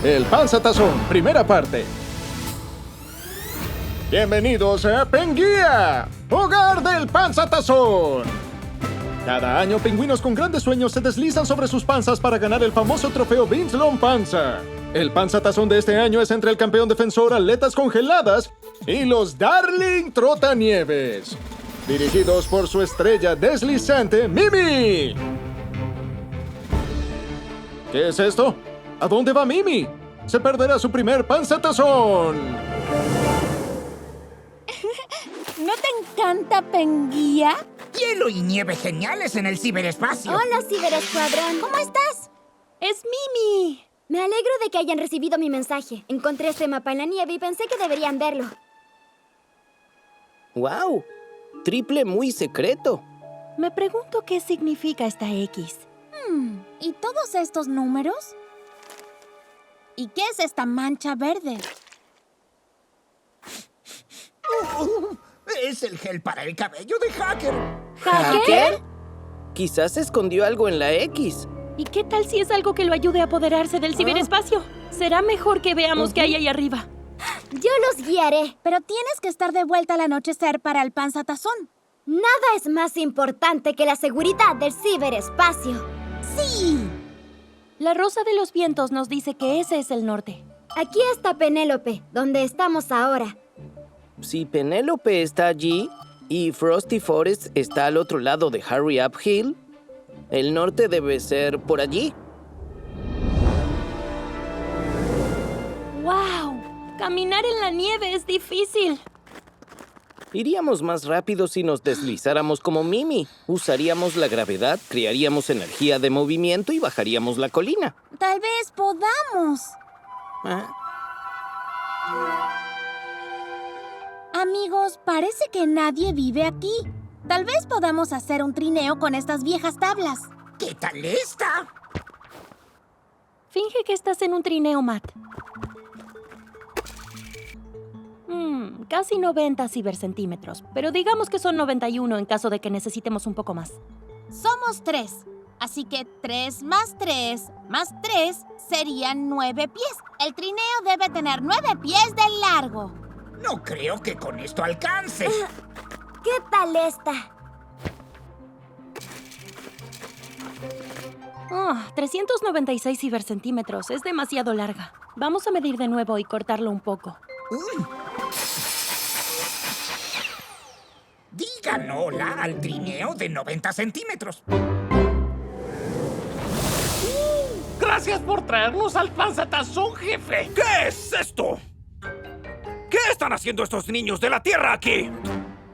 El Panzatazón, primera parte. Bienvenidos a Penguía, hogar del Panzatazón. Cada año, pingüinos con grandes sueños se deslizan sobre sus panzas para ganar el famoso trofeo Vince Lompanza. El Panzatazón de este año es entre el campeón defensor Aletas Congeladas y los Darling Trotanieves, dirigidos por su estrella deslizante, Mimi. ¿Qué es esto? ¿A dónde va Mimi? Se perderá su primer Panzatazón. ¿No te encanta Penguía? Hielo y nieve geniales en el ciberespacio. Hola, Ciberescuadrón. ¿Cómo estás? Es Mimi. Me alegro de que hayan recibido mi mensaje. Encontré este mapa en la nieve y pensé que deberían verlo. ¡Wow! Triple muy secreto. Me pregunto qué significa esta X. ¿Y todos estos números? ¿Y qué es esta mancha verde? Es el gel para el cabello de Hacker. ¿Hacker? Quizás escondió algo en la X. ¿Y qué tal si es algo que lo ayude a apoderarse del ciberespacio? Será mejor que veamos qué hay ahí arriba. Yo los guiaré. Pero tienes que estar de vuelta al anochecer para el Panzatazón. Nada es más importante que la seguridad del ciberespacio. ¡Sí! La Rosa de los Vientos nos dice que ese es el norte. Aquí está Penélope, donde estamos ahora. Si Penélope está allí y Frosty Forest está al otro lado de Hurry Up Hill, el norte debe ser por allí. ¡Wow! Caminar en la nieve es difícil. Iríamos más rápido si nos deslizáramos como Mimi. Usaríamos la gravedad, crearíamos energía de movimiento y bajaríamos la colina. Tal vez podamos. ¿Ah? Amigos, parece que nadie vive aquí. Tal vez podamos hacer un trineo con estas viejas tablas. ¿Qué tal esta? Finge que estás en un trineo, Matt. Casi 90 cibercentímetros, pero digamos que son 91 en caso de que necesitemos un poco más. Somos 3, así que 3 más 3 más 3 serían 9 pies. El trineo debe tener 9 pies de largo. No creo que con esto alcance. ¿Qué tal esta? 396 cibercentímetros. Es demasiado larga. Vamos a medir de nuevo y cortarlo un poco. Digan hola al trineo de 90 centímetros. ¡Gracias por traernos al Panzatazón, jefe! ¿Qué es esto? ¿Qué están haciendo estos niños de la Tierra aquí?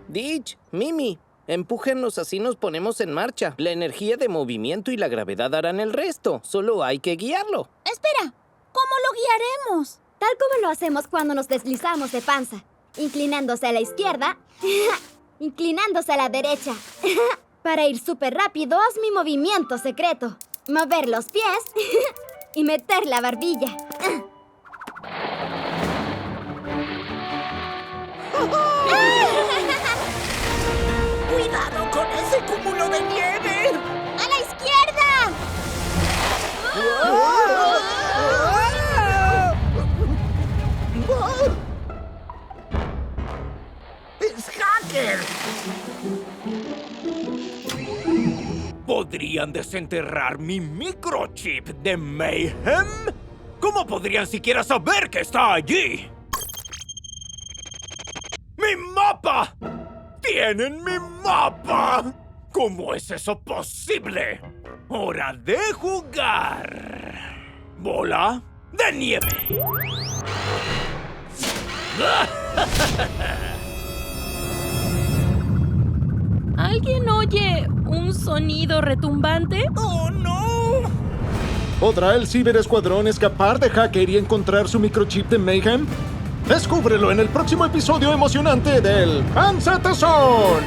Ditch, Mimi, empújennos así nos ponemos en marcha. La energía de movimiento y la gravedad harán el resto. Solo hay que guiarlo. Espera, ¿cómo lo guiaremos? Tal como lo hacemos cuando nos deslizamos de panza. Inclinándose a la izquierda, inclinándose a la derecha. Para ir súper rápido, haz mi movimiento secreto. Mover los pies y meter la barbilla. ¡Cuidado con ese cúmulo de nieve! ¡A la izquierda! ¡Es Hacker! ¿Podrían desenterrar mi microchip de Mayhem? ¿Cómo podrían siquiera saber que está allí? ¡Mi mapa! ¡Tienen mi mapa! ¿Cómo es eso posible? ¡Hora de jugar! ¡Bola de nieve! ¿Alguien oye un sonido retumbante? ¡Oh, no! ¿Podrá el Ciberescuadrón escapar de Hacker y encontrar su microchip de Mayhem? Descúbrelo en el próximo episodio emocionante del Panzatazón.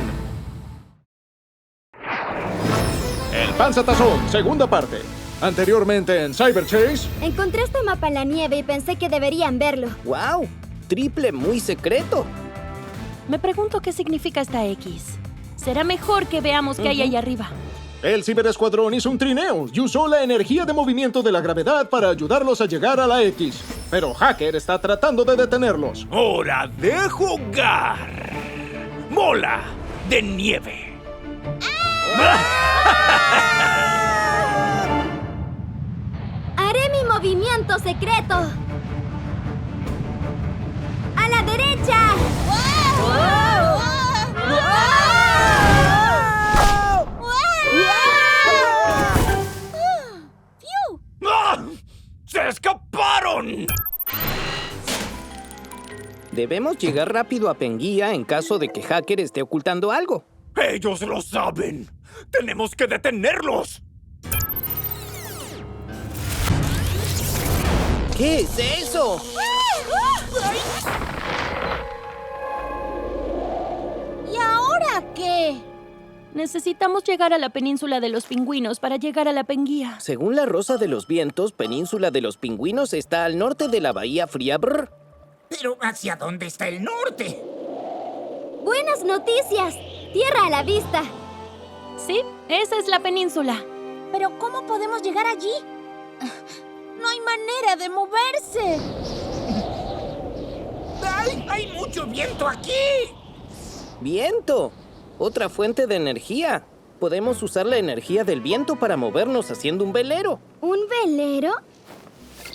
El Panzatazón, segunda parte. Anteriormente en Cyber Chase. Encontré este mapa en la nieve y pensé que deberían verlo. ¡Wow! Triple muy secreto. Me pregunto qué significa esta X. Será mejor que veamos qué hay ahí arriba. El ciberescuadrón hizo un trineo y usó la energía de movimiento de la gravedad para ayudarlos a llegar a la X. Pero Hacker está tratando de detenerlos. ¡Hora de jugar! ¡Bola de nieve! Haré mi movimiento secreto. ¡A la derecha! ¡Ah! ¡Se escaparon! Debemos llegar rápido a Penguía en caso de que Hacker esté ocultando algo. ¡Ellos lo saben! ¡Tenemos que detenerlos! ¿Qué es eso? ¿Y ahora qué? Necesitamos llegar a la península de los pingüinos para llegar a la Penguía. Según la Rosa de los Vientos, Península de los Pingüinos está al norte de la Bahía Fría. Pero ¿hacia dónde está el norte? ¡Buenas noticias! ¡Tierra a la vista! Sí, esa es la península. ¿Pero cómo podemos llegar allí? No hay manera de moverse. ¡Ay! ¡Hay mucho viento aquí! ¡Viento! Otra fuente de energía. Podemos usar la energía del viento para movernos haciendo un velero. ¿Un velero?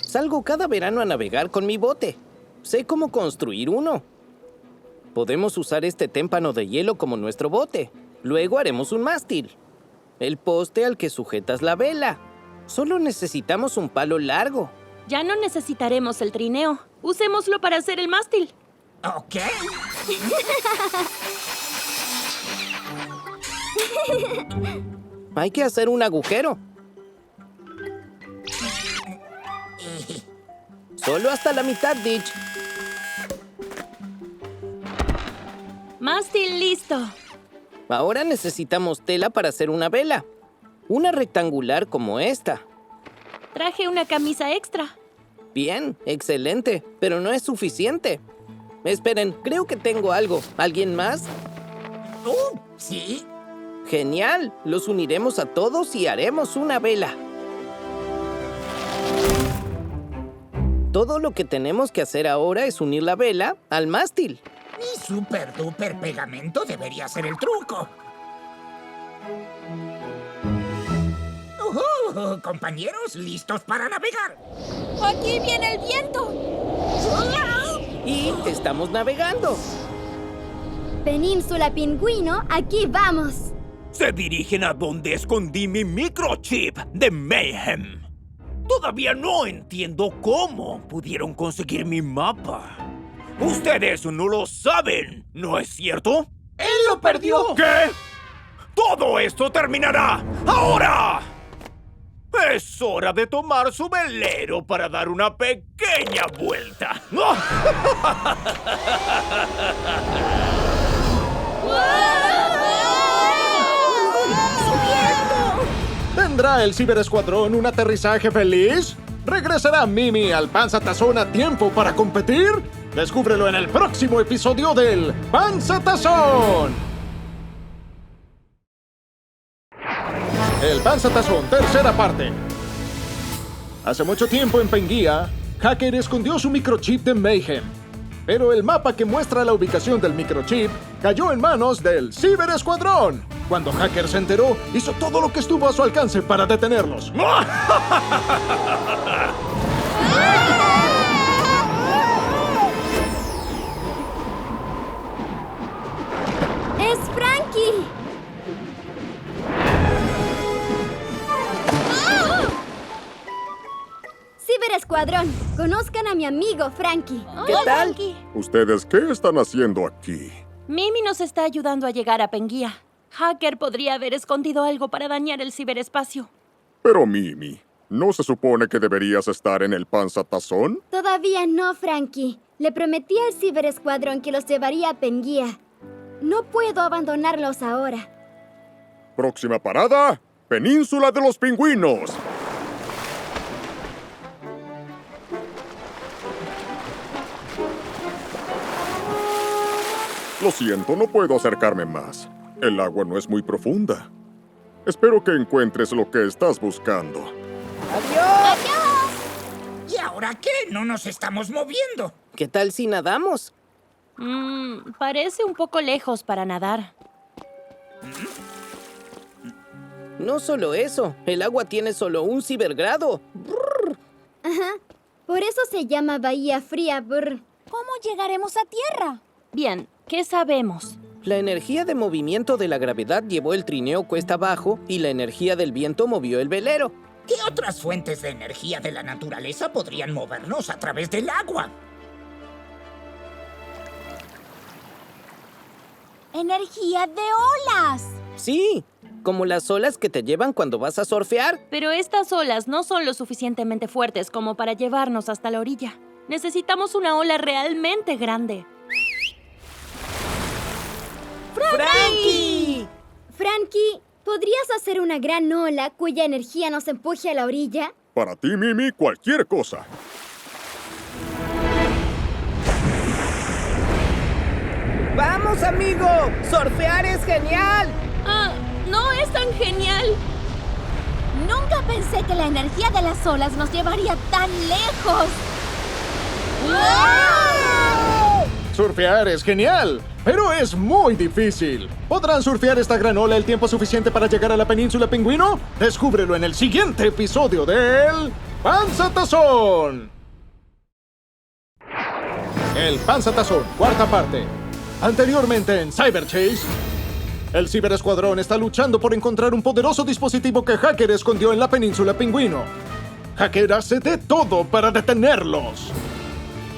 Salgo cada verano a navegar con mi bote. Sé cómo construir uno. Podemos usar este témpano de hielo como nuestro bote. Luego haremos un mástil. El poste al que sujetas la vela. Solo necesitamos un palo largo. Ya no necesitaremos el trineo. Usémoslo para hacer el mástil. ¿Ok? Hay que hacer un agujero. Solo hasta la mitad, Ditch. Mástil listo. Ahora necesitamos tela para hacer una vela. Una rectangular como esta. Traje una camisa extra. Bien, excelente, pero no es suficiente. Esperen, creo que tengo algo. ¿Alguien más? ¿Sí? Genial, los uniremos a todos y haremos una vela. Todo lo que tenemos que hacer ahora es unir la vela al mástil. Mi super duper pegamento debería ser el truco. Compañeros, ¿listos para navegar? ¡Aquí viene el viento! Y estamos navegando. Península Pingüino, aquí vamos. Se dirigen a donde escondí mi microchip de Mayhem. Todavía no entiendo cómo pudieron conseguir mi mapa. Ustedes no lo saben, ¿no es cierto? ¡Él lo perdió! ¿Qué? ¡Todo esto terminará ahora! Es hora de tomar su velero para dar una pequeña vuelta. ¿Tendrá el ciberescuadrón un aterrizaje feliz? ¿Regresará Mimi al Panza Tazón a tiempo para competir? Descúbrelo en el próximo episodio del Panza Tazón. El Panza Tazón, tercera parte. Hace mucho tiempo en Penguía, Hacker escondió su microchip de Mayhem. Pero el mapa que muestra la ubicación del microchip cayó en manos del ciberescuadrón. Cuando Hacker se enteró, hizo todo lo que estuvo a su alcance para detenerlos. ¡Es Frankie! Ciberescuadrón, conozcan a mi amigo Frankie. ¿Qué tal? ¿Ustedes qué están haciendo aquí? Mimi nos está ayudando a llegar a Penguía. Hacker podría haber escondido algo para dañar el ciberespacio. Pero Mimi, ¿no se supone que deberías estar en el Panza Tazón? Todavía no, Frankie. Le prometí al ciberescuadrón que los llevaría a Penguía. No puedo abandonarlos ahora. Próxima parada, Península de los Pingüinos. Lo siento, no puedo acercarme más. El agua no es muy profunda. Espero que encuentres lo que estás buscando. ¡Adiós! ¿Y ahora qué? No nos estamos moviendo. ¿Qué tal si nadamos? Parece un poco lejos para nadar. No solo eso, el agua tiene solo un cibergrado. Ajá. Por eso se llama Bahía Fría. Brr. ¿Cómo llegaremos a tierra? Bien, ¿qué sabemos? La energía de movimiento de la gravedad llevó el trineo cuesta abajo y la energía del viento movió el velero. ¿Qué otras fuentes de energía de la naturaleza podrían movernos a través del agua? Energía de olas. Sí, como las olas que te llevan cuando vas a surfear. Pero estas olas no son lo suficientemente fuertes como para llevarnos hasta la orilla. Necesitamos una ola realmente grande. ¡Frankie! Frankie, ¿podrías hacer una gran ola cuya energía nos empuje a la orilla? Para ti, Mimi, cualquier cosa. ¡Vamos, amigo! ¡Surfear es genial! No es tan genial. Nunca pensé que la energía de las olas nos llevaría tan lejos. Surfear es genial, pero es muy difícil. ¿Podrán surfear esta gran ola el tiempo suficiente para llegar a la península Pingüino? Descúbrelo en el siguiente episodio del Panza Tazón. El Panza Tazón, cuarta parte. Anteriormente en Cyber Chase, el ciberescuadrón está luchando por encontrar un poderoso dispositivo que Hacker escondió en la península Pingüino. Hacker hace de todo para detenerlos.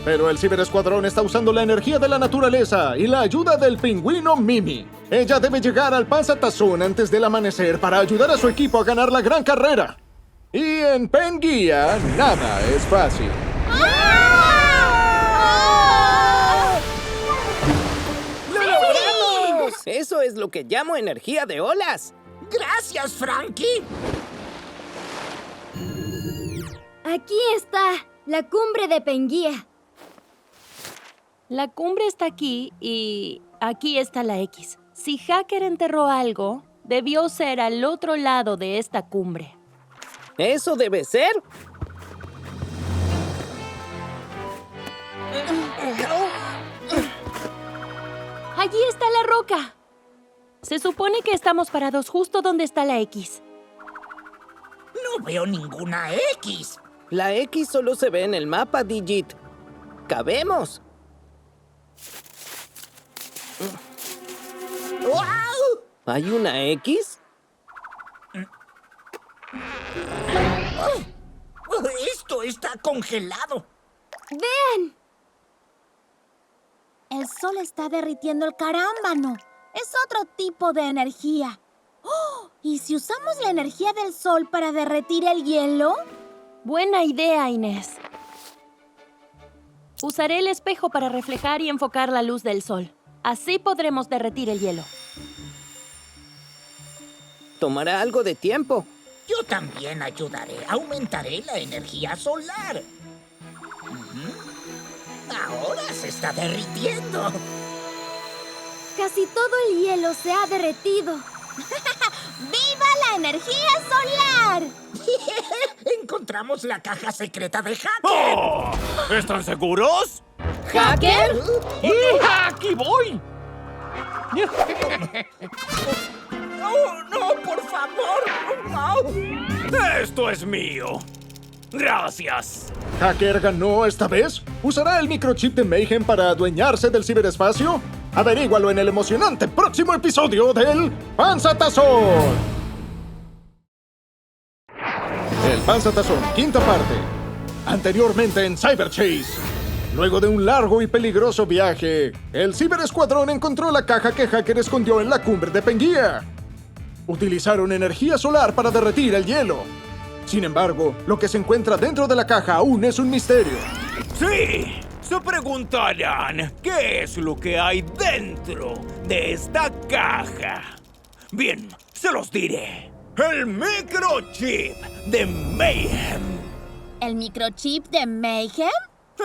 Pero el ciberescuadrón está usando la energía de la naturaleza y la ayuda del pingüino Mimi. Ella debe llegar al Panza Tazón antes del amanecer para ayudar a su equipo a ganar la gran carrera. Y en Penguía, nada es fácil. ¡Lo logramos! Eso es lo que llamo energía de olas. ¡Gracias, Frankie! Aquí está, la cumbre de Penguía. La cumbre está aquí y aquí está la X. Si Hacker enterró algo, debió ser al otro lado de esta cumbre. ¿Eso debe ser? Allí está la roca. Se supone que estamos parados justo donde está la X. No veo ninguna X. La X solo se ve en el mapa, Digit. ¡Cabemos! ¡Wow! ¿Hay una X? Esto está congelado. ¡Vean! El sol está derritiendo el carámbano. Es otro tipo de energía. ¡Oh! ¿Y si usamos la energía del sol para derretir el hielo? Buena idea, Inés. Usaré el espejo para reflejar y enfocar la luz del sol. Así podremos derretir el hielo. Tomará algo de tiempo. Yo también ayudaré. Aumentaré la energía solar. Ahora se está derritiendo. Casi todo el hielo se ha derretido. ¡Viva la energía solar! Encontramos la caja secreta de Hacker. ¡Oh! ¿Están seguros? ¿Hacker? ¡Aquí voy! ¡No, no, por favor! ¡No! ¡Esto es mío! ¡Gracias! ¿Hacker ganó esta vez? ¿Usará el microchip de Mayhem para adueñarse del ciberespacio? Averígualo en el emocionante próximo episodio del Panza Tazón. El Panza Tazón, quinta parte. Anteriormente en Cyber Chase. Luego de un largo y peligroso viaje, el ciberescuadrón encontró la caja que Hacker escondió en la cumbre de Penguía. Utilizaron energía solar para derretir el hielo. Sin embargo, lo que se encuentra dentro de la caja aún es un misterio. ¡Sí! Se preguntarán, ¿qué es lo que hay dentro de esta caja? Bien, se los diré. ¡El microchip de Mayhem! ¿El microchip de Mayhem?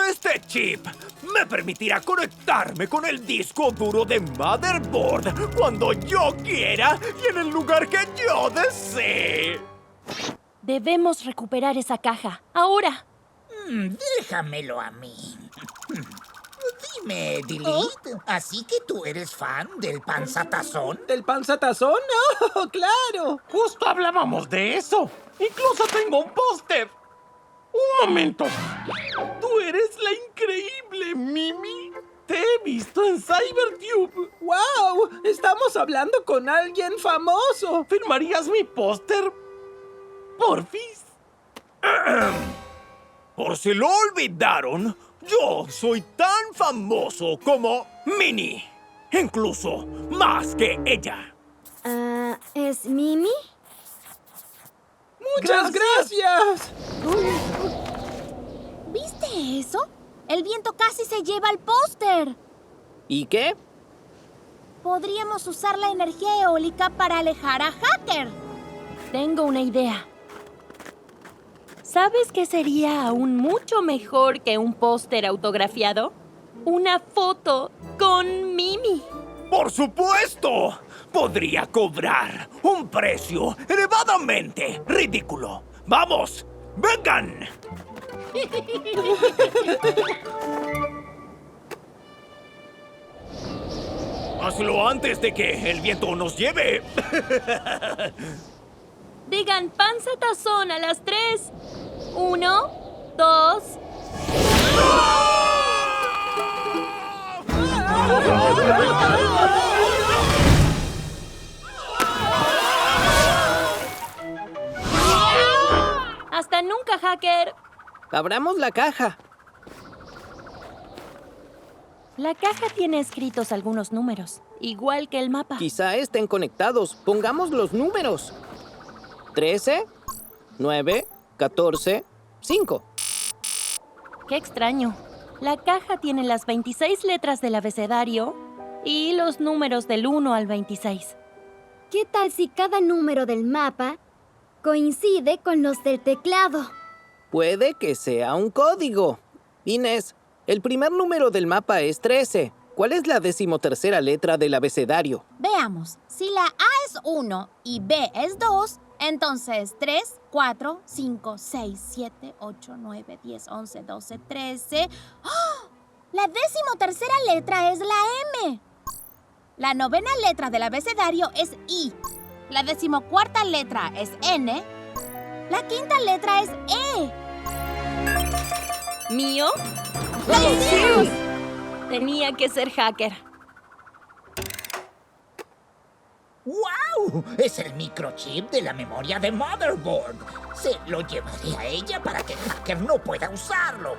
Este chip me permitirá conectarme con el disco duro de Motherboard cuando yo quiera y en el lugar que yo desee. Debemos recuperar esa caja. Ahora. Déjamelo a mí. Dime, Delete, ¿así que tú eres fan del panzatazón? ¿Del panzatazón? ¡Oh, claro! Justo hablábamos de eso. Incluso tengo un póster. Un momento. ¿Tú eres la increíble Mimi? Te he visto en CyberTube. ¡Wow! Estamos hablando con alguien famoso. ¿Firmarías mi póster? Porfis. Por si lo olvidaron, yo soy tan famoso como Minnie. Incluso más que ella. ¿Es Mimi? ¡Muchas gracias! ¿Viste eso? El viento casi se lleva el póster. ¿Y qué? Podríamos usar la energía eólica para alejar a Hacker. Tengo una idea. ¿Sabes qué sería aún mucho mejor que un póster autografiado? Una foto con Mimi. ¡Por supuesto! Podría cobrar un precio elevadamente ridículo. ¡Vamos! ¡Vengan! Hazlo antes de que el viento nos lleve. Digan panzatazón a las 3. 1, 2... ¡Hasta nunca, Hacker! Abramos la caja. La caja tiene escritos algunos números, igual que el mapa. Quizá estén conectados. Pongamos los números. 13, 9, 14, 5. ¡Qué extraño! La caja tiene las 26 letras del abecedario y los números del 1 al 26. ¿Qué tal si cada número del mapa coincide con los del teclado? Puede que sea un código. Inés, el primer número del mapa es 13. ¿Cuál es la 13ª letra del abecedario? Veamos. Si la A es 1 y B es 2, entonces 3, 4, 5, 6, 7, 8, 9, 10, 11, 12, 13... ¡Oh! La 13ª letra es la M. La 9ª letra del abecedario es I. La 14ª letra es N. La 5ª letra es E. ¿Mío? ¡Lo hicimos! Tenía que ser Hacker. ¡Wow! Es el microchip de la memoria de Motherboard. Se lo llevaré a ella para que Hacker no pueda usarlo.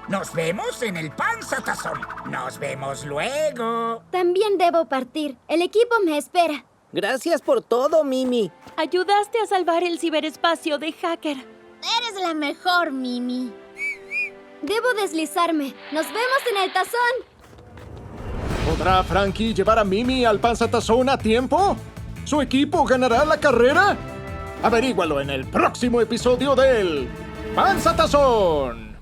Nos vemos en el panzatazón. Nos vemos luego. También debo partir. El equipo me espera. Gracias por todo, Mimi. Ayudaste a salvar el ciberespacio de Hacker. Eres la mejor, Mimi. Debo deslizarme. Nos vemos en el tazón. ¿Podrá Frankie llevar a Mimi al panzatazón a tiempo? ¿Su equipo ganará la carrera? Averígualo en el próximo episodio del Panzatazón.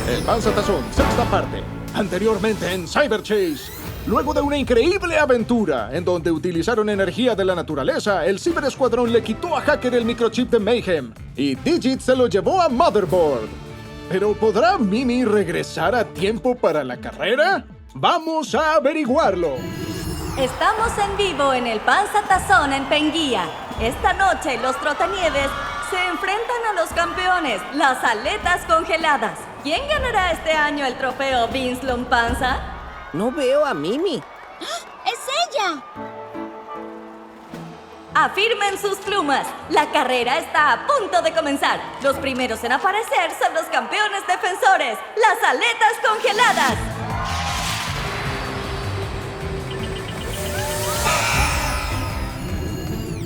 El Panzatazón, sexta parte. Anteriormente en Cyberchase. Luego de una increíble aventura en donde utilizaron energía de la naturaleza, el ciberescuadrón le quitó a Hacker el microchip de Mayhem y Digit se lo llevó a Motherboard. ¿Pero podrá Mimi regresar a tiempo para la carrera? ¡Vamos a averiguarlo! Estamos en vivo en el Panzatazón en Penguía. Esta noche los trotanieves se enfrentan a los campeones, las aletas congeladas. ¿Quién ganará este año el trofeo Vince Lompanza? No veo a Mimi. ¡Es ella! Afirmen sus plumas. La carrera está a punto de comenzar. Los primeros en aparecer son los campeones defensores, las aletas congeladas.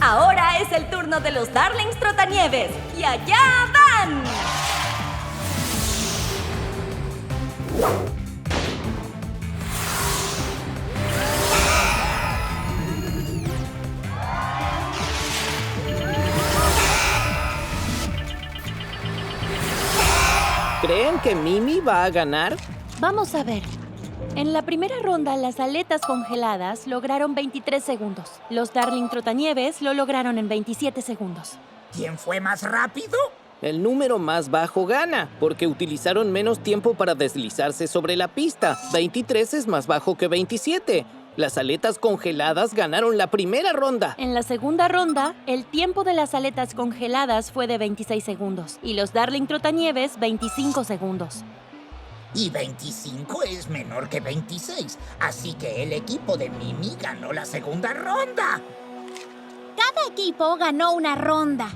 Ahora es el turno de los Darlings Trotanieves. ¡Y allá van! ¿Creen que Mimi va a ganar? Vamos a ver. En la primera ronda, las aletas congeladas lograron 23 segundos. Los Darling Trotanieves lo lograron en 27 segundos. ¿Quién fue más rápido? El número más bajo gana, porque utilizaron menos tiempo para deslizarse sobre la pista. 23 es más bajo que 27. Las aletas congeladas ganaron la primera ronda. En la segunda ronda, el tiempo de las aletas congeladas fue de 26 segundos y los Darling Trotanieves 25 segundos. Y 25 es menor que 26, así que el equipo de Mimi ganó la segunda ronda. Cada equipo ganó una ronda.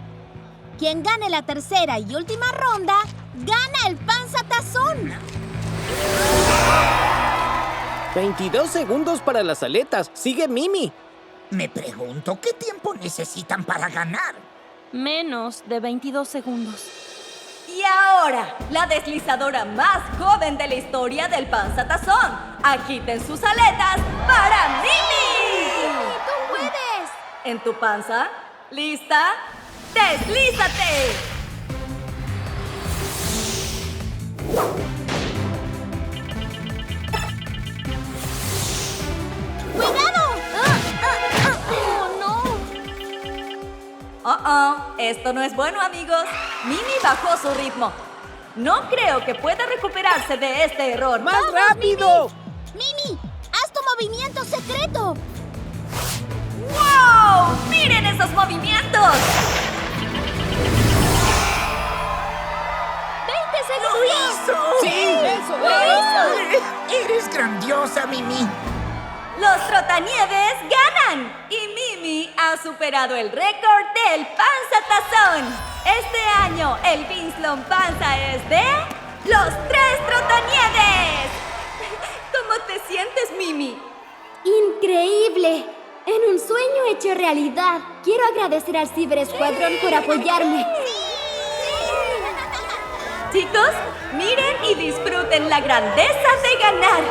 Quien gane la tercera y última ronda, gana el Panza Tazón. 22 segundos para las aletas. Sigue Mimi. Me pregunto qué tiempo necesitan para ganar. Menos de 22 segundos. Y ahora, la deslizadora más joven de la historia del Panza Tazón. Agiten sus aletas para Mimi. ¡Tú puedes! En tu panza, ¿lista? ¡Deslízate! ¡Cuidado! ¡Oh, no! Esto no es bueno, amigos. Mimi bajó su ritmo. No creo que pueda recuperarse de este error. ¡Más rápido! ¡Mimi! ¡Haz tu movimiento secreto! ¡Wow! ¡Miren esos movimientos! 20 segundos. ¡Sí! ¡Eso! ¡Eres grandiosa, Mimi! ¡Los Trotanieves ganan! Y Mimi ha superado el récord del Panza Tazón. Este año el Vince Lompanza es de los 3 Trotanieves. ¿Cómo te sientes, Mimi? ¡Increíble! En un sueño hecho realidad. Quiero agradecer al Cyber Escuadrón por apoyarme. Chicos, miren y disfruten la grandeza de ganar.